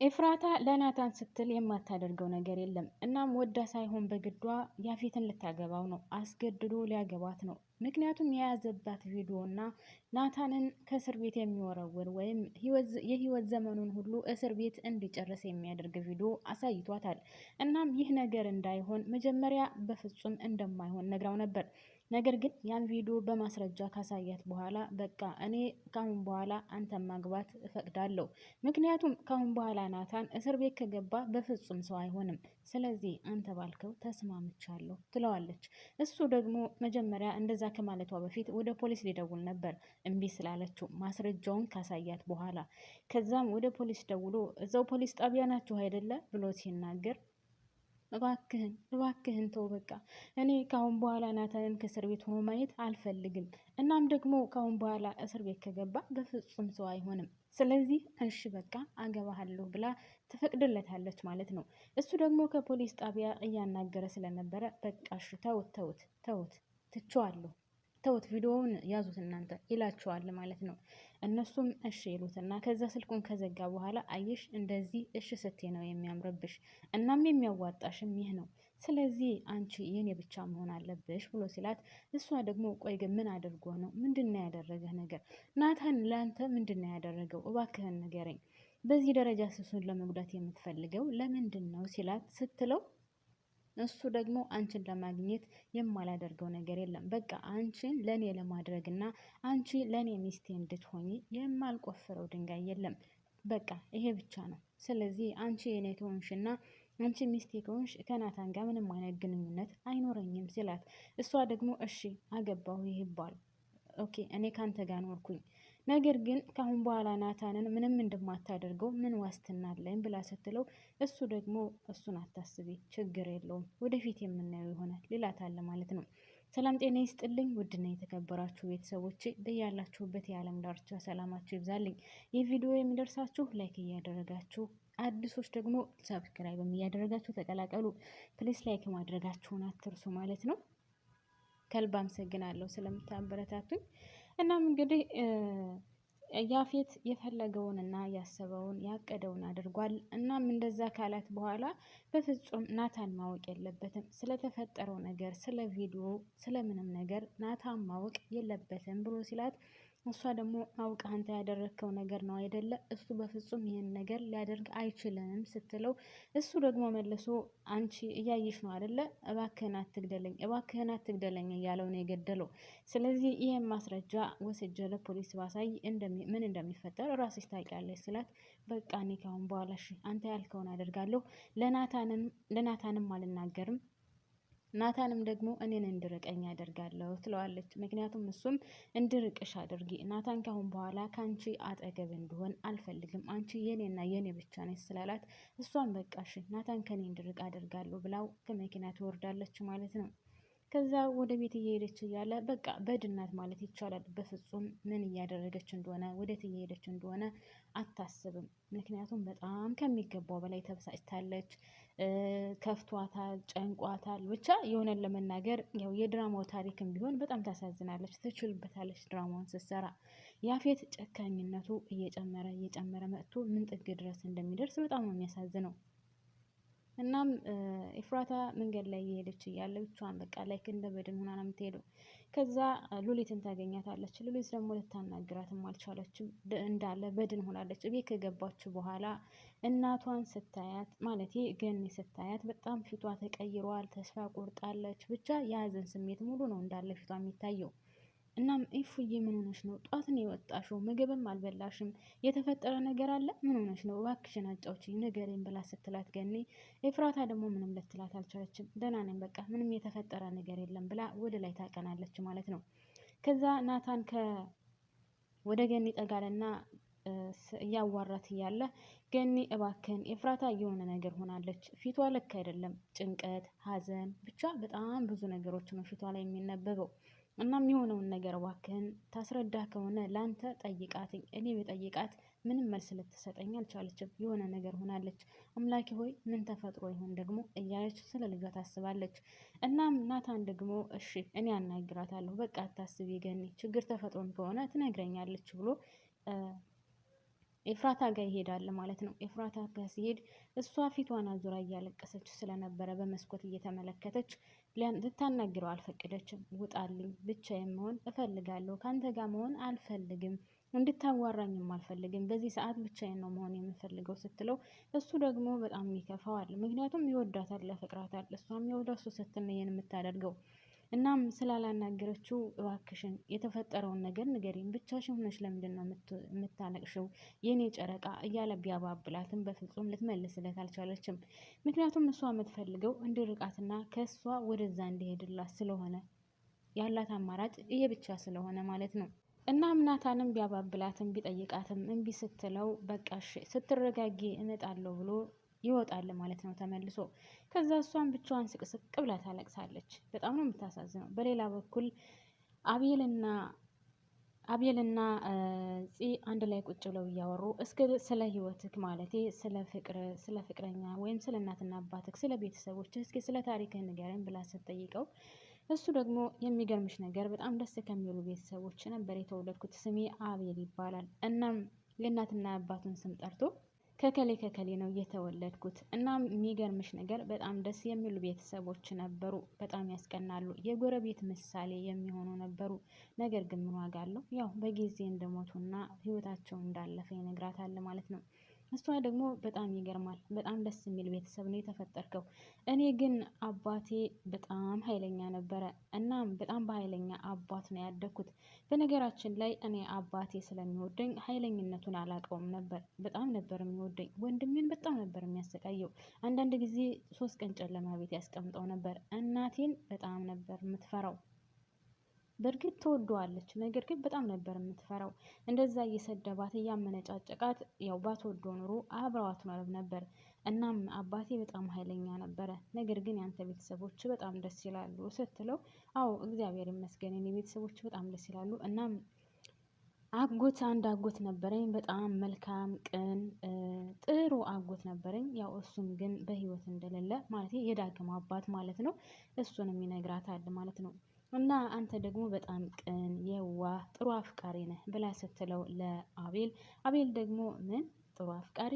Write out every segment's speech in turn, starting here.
ኤፍራታ ለናታን ስትል የማታደርገው ነገር የለም። እናም ወዳ ሳይሆን በግዷ ያፌትን ልታገባው ነው። አስገድዶ ሊያገባት ነው። ምክንያቱም የያዘባት ቪዲዮ እና ናታንን ከእስር ቤት የሚወረውር ወይም የህይወት ዘመኑን ሁሉ እስር ቤት እንዲጨርስ የሚያደርግ ቪዲዮ አሳይቷታል። እናም ይህ ነገር እንዳይሆን መጀመሪያ በፍጹም እንደማይሆን ነግራው ነበር። ነገር ግን ያን ቪዲዮ በማስረጃ ካሳያት በኋላ በቃ እኔ ካሁን በኋላ አንተን ማግባት እፈቅዳለሁ። ምክንያቱም ካሁን በኋላ ናታን እስር ቤት ከገባ በፍጹም ሰው አይሆንም። ስለዚህ አንተ ባልከው ተስማምቻለሁ ትለዋለች። እሱ ደግሞ መጀመሪያ እንደዛ ከማለቷ በፊት ወደ ፖሊስ ሊደውል ነበር እምቢ ስላለችው ማስረጃውን ካሳያት በኋላ። ከዛም ወደ ፖሊስ ደውሎ እዛው ፖሊስ ጣቢያ ናችሁ አይደለ ብሎ ሲናገር እባክህን ተው በቃ እኔ ካሁን በኋላ ናታንን ከእስር ቤት ሆኖ ማየት አልፈልግም። እናም ደግሞ ካሁን በኋላ እስር ቤት ከገባ በፍጹም ሰው አይሆንም። ስለዚህ እሺ በቃ አገባሃለሁ ብላ ትፈቅድለታለች ማለት ነው። እሱ ደግሞ ከፖሊስ ጣቢያ እያናገረ ስለነበረ በቃ እሺ ተውት ትቼዋለሁ ተውት ቪዲዮውን ያዙት እናንተ ይላቸዋል ማለት ነው። እነሱም እሺ ይሉትና ከዛ ስልኩን ከዘጋ በኋላ አየሽ እንደዚህ እሺ ስቴ ነው የሚያምርብሽ። እናም የሚያዋጣሽም ይህ ነው። ስለዚህ አንቺ የኔ ብቻ መሆን አለብሽ ብሎ ሲላት እሷ ደግሞ ቆይ ግን ምን አድርጎ ነው? ምንድነው ያደረገህ ነገር? ናታን ለአንተ ምንድነው ያደረገው? እባክህን ንገረኝ። በዚህ ደረጃ ስሱን ለመጉዳት የምትፈልገው ለምንድን ነው ስትለው እሱ ደግሞ አንቺን ለማግኘት የማላደርገው ነገር የለም። በቃ አንቺን ለኔ ለማድረግና አንቺ ለኔ ሚስቴ እንድትሆኚ የማልቆፍረው ድንጋይ የለም። በቃ ይሄ ብቻ ነው። ስለዚህ አንቺ የኔ ከሆንሽና አንቺ ሚስቴ ከሆንሽ ከናታን ጋር ምንም አይነት ግንኙነት አይኖረኝም ሲላት እሷ ደግሞ እሺ አገባሁ ይባል ኦኬ እኔ ካንተ ጋር ኖርኩኝ። ነገር ግን ካሁን በኋላ ናታንን ምንም እንደማታደርገው ምን ዋስትና አለኝ ብላ ስትለው እሱ ደግሞ እሱን አታስቢ ችግር የለውም ወደፊት የምናየው ይሆናል ይላታል ማለት ነው። ሰላም ጤና ይስጥልኝ ውድና የተከበራችሁ ቤተሰቦቼ በያላችሁበት የዓለም ዳርቻ ሰላማችሁ ይብዛልኝ። ይህ ቪዲዮ የሚደርሳችሁ ላይክ እያደረጋችሁ አዲሶች ደግሞ ሰብስክራይብ እያደረጋችሁ ተቀላቀሉ። ፕሊስ ላይክ ማድረጋችሁን አትርሱ ማለት ነው። ከልብ አመሰግናለሁ ስለምታበረታቱኝ። እናም እንግዲህ ያፌት የፈለገውንና ያሰበውን ያቀደውን አድርጓል። እናም እንደዛ ካላት በኋላ በፍጹም ናታን ማወቅ የለበትም ስለተፈጠረው ነገር፣ ስለ ቪዲዮ፣ ስለምንም ነገር ናታን ማወቅ የለበትም ብሎ ሲላት እሷ ደግሞ አውቃ አንተ ያደረግከው ነገር ነው አይደለ? እሱ በፍጹም ይህን ነገር ሊያደርግ አይችልም ስትለው እሱ ደግሞ መልሶ አንቺ እያየሽ ነው አይደለ? እባክህን አትግደለኝ እያለው ነው የገደለው። ስለዚህ ይህን ማስረጃ ወስጄ ለፖሊስ ባሳይ ምን እንደሚፈጠር ራስሽ ታውቂያለሽ ስላት በቃ እኔ ካሁን በኋላ እሺ አንተ ያልከውን አደርጋለሁ ለናታንም አልናገርም ናታንም ደግሞ እኔን እንድርቀኝ ያደርጋለሁ ትለዋለች። ምክንያቱም እሱም እንድርቅሽ አድርጊ ናታን ካሁን በኋላ ከአንቺ አጠገብ እንድሆን አልፈልግም አንቺ የኔና የኔ ብቻ ነች ስላላት እሷም በቃ እሺ ናታን ከኔ እንድርቅ አደርጋለሁ ብላው ከመኪና ትወርዳለች ማለት ነው። ከዛ ወደ ቤት እየሄደች እያለ በቃ በድናት ማለት ይቻላል። በፍጹም ምን እያደረገች እንደሆነ ወዴት እየሄደች እንደሆነ አታስብም። ምክንያቱም በጣም ከሚገባው በላይ ተበሳጭታለች። ከፍቷታል፣ ጨንቋታል። ብቻ የሆነን ለመናገር ያው የድራማው ታሪክም ቢሆን በጣም ታሳዝናለች። ትችልበታለች ድራማውን ስትሰራ። ያፌት ጨካኝነቱ እየጨመረ መጥቶ ምን ጥግ ድረስ እንደሚደርስ በጣም ነው የሚያሳዝነው። እናም ኤፍራታ መንገድ ላይ እየሄደች እያለ ብቻዋን በቃ ላይክ እንደ በድን ሆና ነው የምትሄደው። ከዛ ሉሊትን ታገኛታለች። ሉሊት ደግሞ ልታናግራትም አልቻለችም። እንዳለ በድን ሆናለች። ቤት ከገባች በኋላ እናቷን ስታያት ማለት ገኒ ስታያት በጣም ፊቷ ተቀይሯል። ተስፋ ቆርጣለች። ብቻ የሀዘን ስሜት ሙሉ ነው እንዳለ ፊቷ የሚታየው። እናም ኢፉዬ ምን ሆነሽ ነው? ጧት ነው የወጣሽው? ምግብም አልበላሽም? የተፈጠረ ነገር አለ? ምን ሆነሽ ነው? እባክሽን አጫውችኝ ንገረኝ ብላ ስትላት ገኒ ኤፍራታ ደግሞ ምንም ልትላት አልቻለችም። ደህና ነኝ በቃ ምንም የተፈጠረ ነገር የለም ብላ ወደ ላይ ታቀናለች ማለት ነው። ከዛ ናታን ወደ ገኒ ጠጋለና እያዋራት እያለ ገኒ እባክህን ኤፍራታ የሆነ ነገር ሆናለች። ፊቷ ልክ አይደለም። ጭንቀት፣ ሀዘን ብቻ በጣም ብዙ ነገሮች ነው ፊቷ ላይ የሚነበበው። እናም የሆነውን ነገር እባክህን ታስረዳ ከሆነ ላንተ ጠይቃትኝ። እኔ በጠይቃት ምንም መልስ ልትሰጠኝ አልቻለችም። የሆነ ነገር ሆናለች። አምላኬ ሆይ ምን ተፈጥሮ ይሆን ደግሞ እያለች ስለ ልጇ ታስባለች። እናም ናታን ደግሞ እሺ እኔ አናግራታለሁ በቃ አታስቢ ገኒ ችግር ተፈጥሮም ከሆነ ትነግረኛለች ብሎ ኤፍራታ ጋር ይሄዳል ማለት ነው። ኤፍራታ ጋር ሲሄድ እሷ ፊቷን አዙራ እያለቀሰች ስለነበረ በመስኮት እየተመለከተች ልታናግረው አልፈቀደችም። ውጣልኝ፣ ብቻዬን መሆን እፈልጋለሁ፣ ከአንተ ጋር መሆን አልፈልግም፣ እንድታዋራኝም አልፈልግም፣ በዚህ ሰዓት ብቻዬን ነው መሆን የምፈልገው ስትለው እሱ ደግሞ በጣም ይከፋዋል። ምክንያቱም ይወዳታል፣ ያፈቅራታል። እሷም የወደሱ ስትል ነው የምታደርገው። እናም ስላላናገረችው እባክሽን የተፈጠረውን ነገር ንገሪኝ፣ ብቻሽን ሆነሽ ለምንድን ነው የምታለቅሽው የኔ ጨረቃ እያለ ቢያባብላትም በፍጹም ልትመልስለት አልቻለችም። ምክንያቱም እሷ የምትፈልገው እንዲርቃትና ከእሷ ወደዛ እንዲሄድላት ስለሆነ ያላት አማራጭ ይሄ ብቻ ስለሆነ ማለት ነው። እናም ናታንም ቢያባብላትም ቢጠይቃትም እምቢ ስትለው በቃ ስትረጋጊ እመጣለሁ ብሎ ይወጣል ማለት ነው ተመልሶ። ከዛ እሷን ብቻዋን ስቅስቅ ብላ ታለቅሳለች። በጣም ነው የምታሳዝነው። በሌላ በኩል አቤልና ፂ አንድ ላይ ቁጭ ብለው እያወሩ እስከ ስለ ህይወትክ ማለቴ ስለ ፍቅረኛ ወይም ስለ እናትና አባትክ ስለ ቤተሰቦች እስኪ ስለ ታሪክህ ንገረኝ ብላ ስትጠይቀው እሱ ደግሞ የሚገርምሽ ነገር በጣም ደስ ከሚሉ ቤተሰቦች ነበር የተወለድኩት፣ ስሜ አቤል ይባላል። እናም የእናትና አባቱን ስም ጠርቶ ከከሌ ነው የተወለድኩት። እናም የሚገርምሽ ነገር በጣም ደስ የሚሉ ቤተሰቦች ነበሩ። በጣም ያስቀናሉ። የጎረቤት ምሳሌ የሚሆኑ ነበሩ። ነገር ግን ምን ዋጋ አለው? ያው በጊዜ እንደሞቱና ህይወታቸው እንዳለፈ ይነግራታል ማለት ነው። እሷ ደግሞ በጣም ይገርማል። በጣም ደስ የሚል ቤተሰብ ነው የተፈጠርከው። እኔ ግን አባቴ በጣም ኃይለኛ ነበረ። እናም በጣም በኃይለኛ አባት ነው ያደግኩት። በነገራችን ላይ እኔ አባቴ ስለሚወደኝ ኃይለኝነቱን አላውቀውም ነበር። በጣም ነበር የሚወደኝ። ወንድሜን በጣም ነበር የሚያሰቃየው። አንዳንድ ጊዜ 3 ቀን ጨለማ ቤት ያስቀምጠው ነበር። እናቴን በጣም ነበር የምትፈራው። በእርግጥ ትወደዋለች፣ ነገር ግን በጣም ነበር የምትፈራው። እንደዛ እየሰደባት እያመነጫጨቃት ያው ባትወዶ ኑሮ አብረው አትኖርም ነበር። እናም አባቴ በጣም ኃይለኛ ነበረ። ነገር ግን ያንተ ቤተሰቦች በጣም ደስ ይላሉ ስትለው አዎ እግዚአብሔር ይመስገን የኔ ቤተሰቦች በጣም ደስ ይላሉ። እናም አንድ አጎት ነበረኝ፣ በጣም መልካም ቅን ጥሩ አጎት ነበረኝ። ያው እሱም ግን በህይወት እንደሌለ ማለት የዳግም አባት ማለት ነው። እሱንም ይነግራታል ማለት ነው። እና አንተ ደግሞ በጣም ቅን የዋህ ጥሩ አፍቃሪ ነህ ብላ ስትለው ለአቤል፣ አቤል ደግሞ ምን ጥሩ አፍቃሪ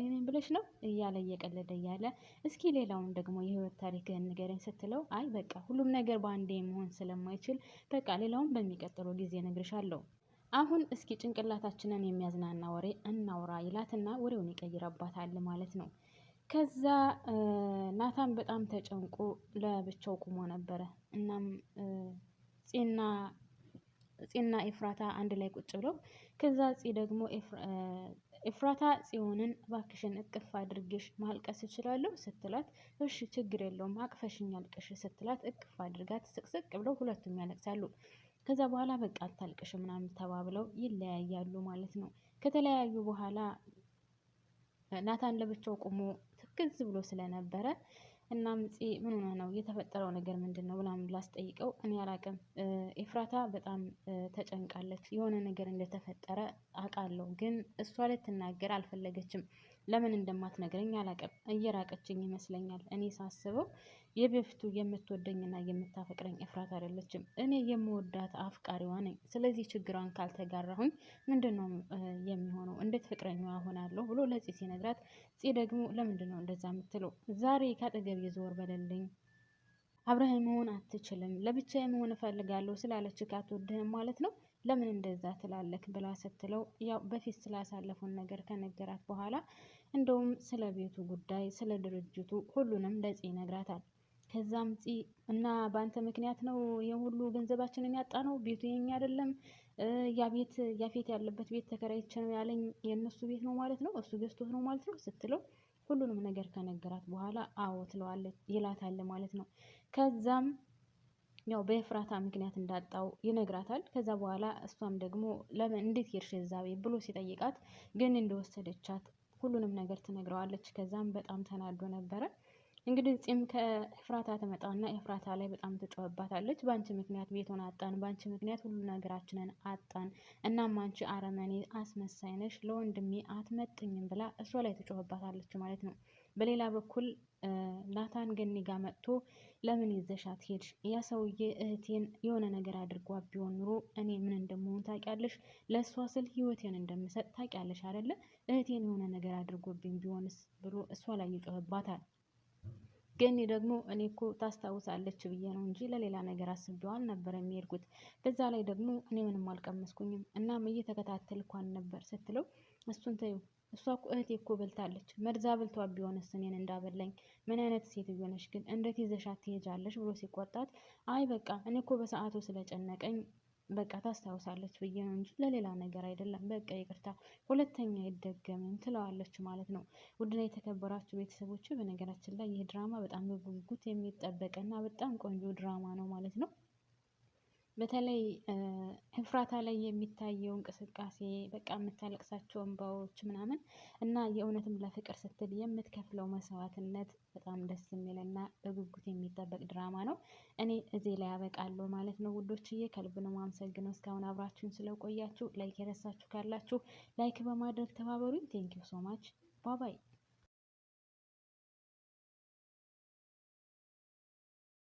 ነኝ ብለሽ ነው እያለ እየቀለደ እያለ እስኪ ሌላውን ደግሞ የህይወት ታሪክህን ንገረኝ ስትለው አይ በቃ ሁሉም ነገር በአንዴ መሆን ስለማይችል በቃ ሌላውን በሚቀጥለው ጊዜ እነግርሻለሁ፣ አሁን እስኪ ጭንቅላታችንን የሚያዝናና ወሬ እናውራ ይላትና ወሬውን ይቀይረባታል ማለት ነው። ከዛ ናታን በጣም ተጨንቆ ለብቻው ቁሞ ነበረ። እናም ፂና ኤፍራታ አንድ ላይ ቁጭ ብለው ከዛ ፂ ደግሞ ኤፍራታ ጽዮንን እባክሽን እቅፍ አድርጌሽ ማልቀስ እችላለሁ ስትላት እሺ ችግር የለውም አቅፈሽኝ አልቅሽ ስትላት እቅፍ አድርጋት ስቅስቅ ብለው ሁለቱም ያለቅሳሉ። ከዛ በኋላ በቃ አታልቅሽ ምናምን ተባብለው ይለያያሉ ማለት ነው። ከተለያዩ በኋላ ናታን ለብቻው ቆሞ ትክዝ ብሎ ስለነበረ እናም ፂ ምን ሆነ ነው የተፈጠረው ነገር ምንድን ነው ምናምን ላስጠይቀው እኔ አላቅም። ኤፍራታ በጣም ተጨንቃለች። የሆነ ነገር እንደተፈጠረ አውቃለሁ፣ ግን እሷ ልትናገር አልፈለገችም። ለምን እንደማትነግረኝ አላቅም። እየራቀችኝ ይመስለኛል። እኔ ሳስበው የበፊቱ የምትወደኝና የምታፈቅረኝ ኤፍራታ አይደለችም። እኔ የምወዳት አፍቃሪዋ ነኝ። ስለዚህ ችግሯን ካልተጋራሁኝ ምንድን ነው የሚሆነው? እንዴት ፍቅረኛዋ ሆናለሁ ብሎ ለፂ ሲነግራት፣ ፂ ደግሞ ለምንድን ነው እንደዛ የምትለው? ዛሬ ካጠገብ የዞር በለልኝ፣ አብረኸኝ መሆን አትችልም፣ ለብቻዬ መሆን እፈልጋለሁ ስላለች ካትወድህም ማለት ነው ለምን እንደዛ ትላለክ ብላ ስትለው ያው በፊት ስላሳለፉን ነገር ከነገራት በኋላ እንደውም ስለ ቤቱ ጉዳይ ስለ ድርጅቱ ሁሉንም ለፂ ይነግራታል። ከዛም ፂ እና በአንተ ምክንያት ነው የሁሉ ገንዘባችንን ያጣ ነው፣ ቤቱ የኛ አይደለም፣ ያፌት ያለበት ቤት ተከራይቼ ነው ያለኝ የእነሱ ቤት ነው ማለት ነው፣ እሱ ገዝቶት ነው ማለት ነው ስትለው ሁሉንም ነገር ከነገራት በኋላ አዎ ትለዋለች ይላታል ማለት ነው። ከዛም ያው በኤፍራታ ምክንያት እንዳጣው ይነግራታል። ከዛ በኋላ እሷም ደግሞ ለምን እንዴት ሄድሽ እዛ ቤት ብሎ ሲጠይቃት ግን እንደወሰደቻት ሁሉንም ነገር ትነግረዋለች። ከዛም በጣም ተናዶ ነበረ። እንግዲህ ፂም ከኤፍራታ ትመጣና ኤፍራታ ላይ በጣም ትጮህባታለች። በአንቺ ምክንያት ቤቱን አጣን፣ በአንቺ ምክንያት ሁሉ ነገራችንን አጣን። እናም አንቺ አረመኔ አስመሳይ ነሽ፣ ለወንድሜ አትመጥኝም ብላ እሷ ላይ ትጮህባታለች ማለት ነው። በሌላ በኩል ናታን ገኒ ጋር መጥቶ ለምን ይዘሻት ሄድሽ? ያ ሰውዬ እህቴን የሆነ ነገር አድርጓ ቢሆን ኑሮ እኔ ምን እንደምሆን ታውቂያለሽ? ለእሷ ስል ህይወቴን እንደምሰጥ ታውቂያለሽ አይደለ? እህቴን የሆነ ነገር አድርጎብኝ ቢሆንስ ብሎ እሷ ላይ ይጮህባታል። ገኒ ደግሞ እኔ እኮ ታስታውሳለች ብዬ ነው እንጂ ለሌላ ነገር አስቤው አልነበረም የሄድኩት። በዛ ላይ ደግሞ እኔ ምንም አልቀመስኩኝም፣ እናም እየተከታተልኳን ነበር ስትለው እሱን ተይው፣ እሷ እኮ እህቴ እኮ በልታለች፣ መርዛ በልቷ ቢሆንስ እኔን እንዳበላኝ ምን አይነት ሴትዮ ነሽ ግን እንዴት ይዘሻት ትሄጃለሽ ብሎ ሲቆጣት፣ አይ በቃ እኔ እኮ በሰዓቱ ስለጨነቀኝ በቃ ታስታውሳለች ብዬ ነው እንጂ ለሌላ ነገር አይደለም፣ በቃ ይቅርታ፣ ሁለተኛ አይደገምም ትለዋለች ማለት ነው። ውድና የተከበራችሁ ቤተሰቦች፣ በነገራችን ላይ ይህ ድራማ በጣም በጉጉት የሚጠበቅና በጣም ቆንጆ ድራማ ነው ማለት ነው። በተለይ ኤፍራታ ላይ የሚታየው እንቅስቃሴ በቃ የምታለቅሳቸው እንባዎች ምናምን እና የእውነትም ለፍቅር ስትል የምትከፍለው መስዋዕትነት በጣም ደስ የሚልና በጉጉት የሚጠበቅ ድራማ ነው። እኔ እዚህ ላይ ያበቃለሁ ማለት ነው ውዶችዬ፣ ከልብ ነው ማመሰግነው እስካሁን አብራችሁን ስለቆያችሁ። ላይክ የረሳችሁ ካላችሁ ላይክ በማድረግ ተባበሩኝ። ቴንኪው ሶ ማች ባባይ